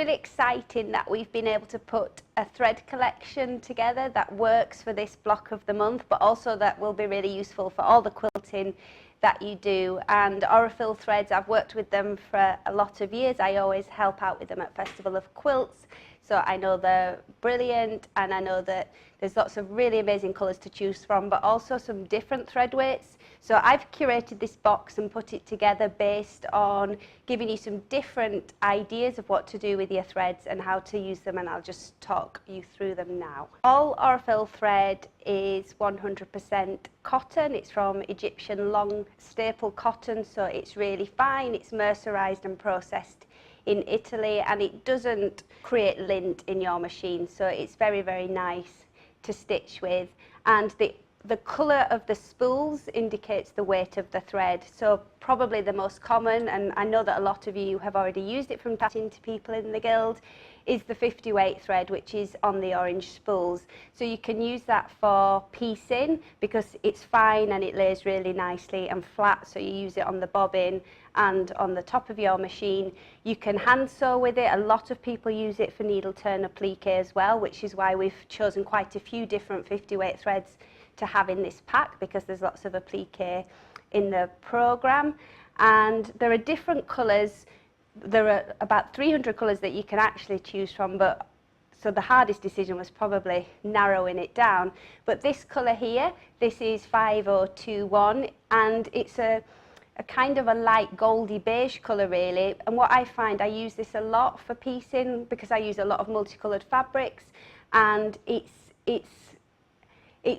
really exciting that we've been able to put a thread collection together that works for this block of the month, but also that will be really useful for all the quilting that you do. And Aurifil threads, I've worked with them for a lot of years. I always help out with them at Festival of Quilts, so I know they're brilliant, and I know that there's lots of really amazing colours to choose from, but also some different thread weights. So I've curated this box and put it together based on giving you some different ideas of what to do with your threads and how to use them, and I'll just talk you through them now. All Aurifil thread is 100% cotton. It's from Egyptian long staple cotton, so it's really fine. It's mercerized and processed in Italy, and it doesn't create lint in your machine, so it's very, very nice to stitch with. And the colour of the spools indicates the weight of the thread. So probably the most common, and I know that a lot of you have already used it from chatting to people in the guild, is the 50 weight thread, which is on the orange spools. So you can use that for piecing because it's fine and it lays really nicely and flat, so you use it on the bobbin and on the top of your machine. You can hand sew with it. A lot of people use it for needle turn applique as well, which is why we've chosen quite a few different 50 weight threads to have in this pack, because there's lots of applique in the programme. And there are different colours. There are about 300 colours that you can actually choose from, but so the hardest decision was probably narrowing it down. But this colour here, this is 5021, and it's a kind of a light goldy beige colour really. And what I find, I use this a lot for piecing because I use a lot of multicoloured fabrics, and it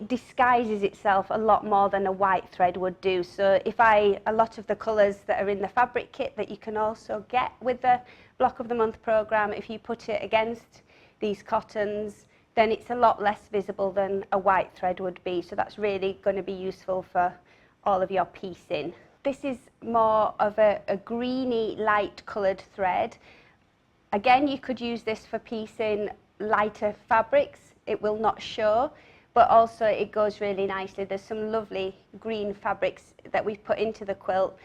disguises itself a lot more than a white thread would do. So a lot of the colours that are in the fabric kit that you can also get with the Block of the Month programme, if you put it against these cottons, then it's a lot less visible than a white thread would be. So that's really going to be useful for all of your piecing. This is more of a greeny light coloured thread. Again, you could use this for piecing lighter fabrics. It will not show, but also it goes really nicely. There's some lovely green fabrics that we've put into the quilt,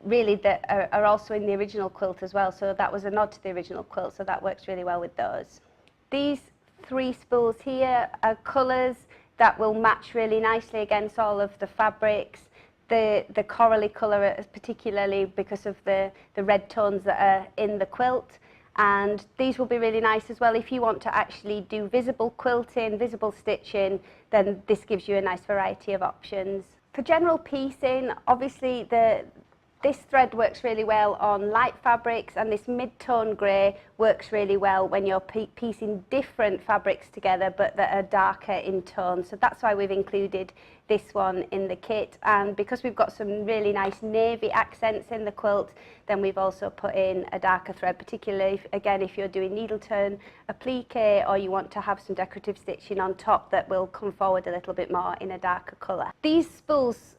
really, that are also in the original quilt as well. So that was a nod to the original quilt, so that works really well with those. These 3 spools here are colours that will match really nicely against all of the fabrics. The corally colour, particularly because of the red tones that are in the quilt. And these will be really nice as well if you want to actually do visible quilting, visible stitching, then this gives you a nice variety of options. For general piecing, obviously this thread works really well on light fabrics, and this mid-tone grey works really well when you're piecing different fabrics together but that are darker in tone. So that's why we've included this one in the kit, and because we've got some really nice navy accents in the quilt, then we've also put in a darker thread, particularly if you're doing needle turn applique or you want to have some decorative stitching on top that will come forward a little bit more in a darker colour. These spools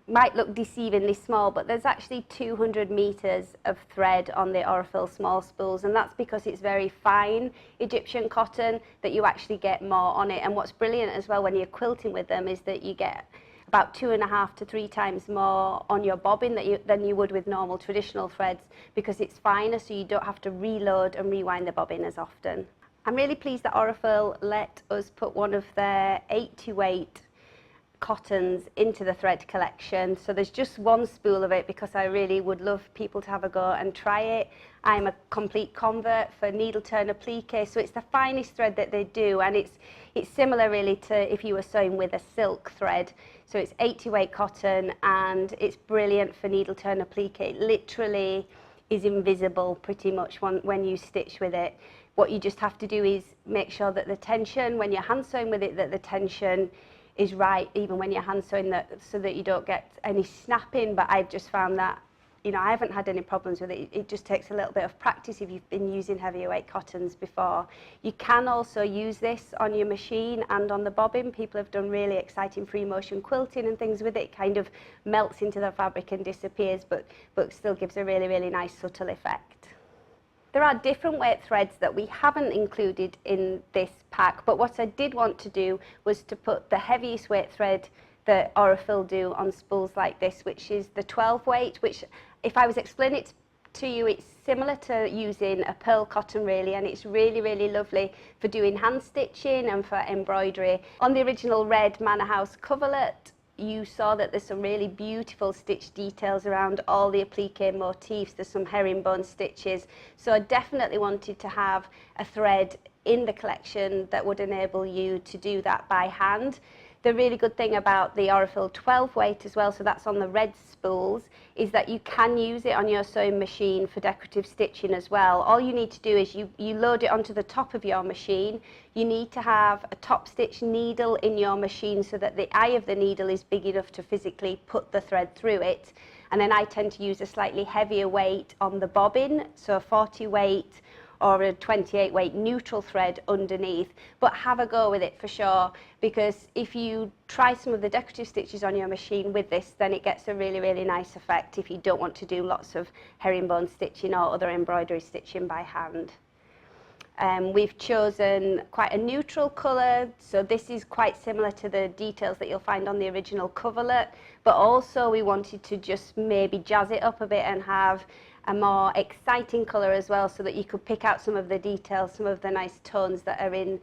might look deceivingly small, but there's actually 200 meters of thread on the Aurifil small spools, and that's because it's very fine Egyptian cotton that you actually get more on it. And what's brilliant as well when you're quilting with them is that you get about 2.5 to 3 times more on your bobbin than you would with normal traditional threads, because it's finer, so you don't have to reload and rewind the bobbin as often. I'm really pleased that Aurifil let us put one of their 80 weight cottons into the thread collection. So there's just 1 spool of it because I really would love people to have a go and try it. I'm a complete convert for needle turn applique, so it's the finest thread that they do, and it's similar really to if you were sewing with a silk thread. So it's 80 weight cotton and it's brilliant for needle turn applique. It literally is invisible pretty much when you stitch with it. What you just have to do is make sure that the tension, when you're hand sewing with it, that the tension is right, even when you're hand sewing, that so that you don't get any snapping. But I've just found that, I haven't had any problems with it. It just takes a little bit of practice if you've been using heavier weight cottons before. You can also use this on your machine and on the bobbin. People have done really exciting free motion quilting and things with it. It kind of melts into the fabric and disappears, but still gives a really, really nice subtle effect. There are different weight threads that we haven't included in this pack, but what I did want to do was to put the heaviest weight thread that Aurifil do on spools like this, which is the 12 weight, which if I was explaining it to you, it's similar to using a pearl cotton really, and it's really, really lovely for doing hand stitching and for embroidery. On the original red Manor House coverlet, you saw that there's some really beautiful stitch details around all the applique motifs. There's some herringbone stitches, so I definitely wanted to have a thread in the collection that would enable you to do that by hand. The really good thing about the Aurifil 12 weight as well, so that's on the red spools, is that you can use it on your sewing machine for decorative stitching as well. All you need to do is you load it onto the top of your machine. You need to have a top stitch needle in your machine so that the eye of the needle is big enough to physically put the thread through it. And then I tend to use a slightly heavier weight on the bobbin, so a 40 weight or a 28 weight neutral thread underneath, but have a go with it for sure, because if you try some of the decorative stitches on your machine with this, then it gets a really, really nice effect if you don't want to do lots of herringbone stitching or other embroidery stitching by hand. We've chosen quite a neutral colour, so this is quite similar to the details that you'll find on the original coverlet, but also we wanted to just maybe jazz it up a bit and have a more exciting colour as well, so that you could pick out some of the details, some of the nice tones that are in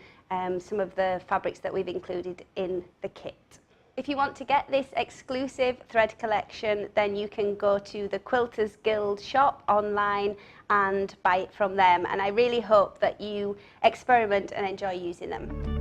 some of the fabrics that we've included in the kit. If you want to get this exclusive thread collection, then you can go to the Quilters Guild shop online and buy it from them, and I really hope that you experiment and enjoy using them.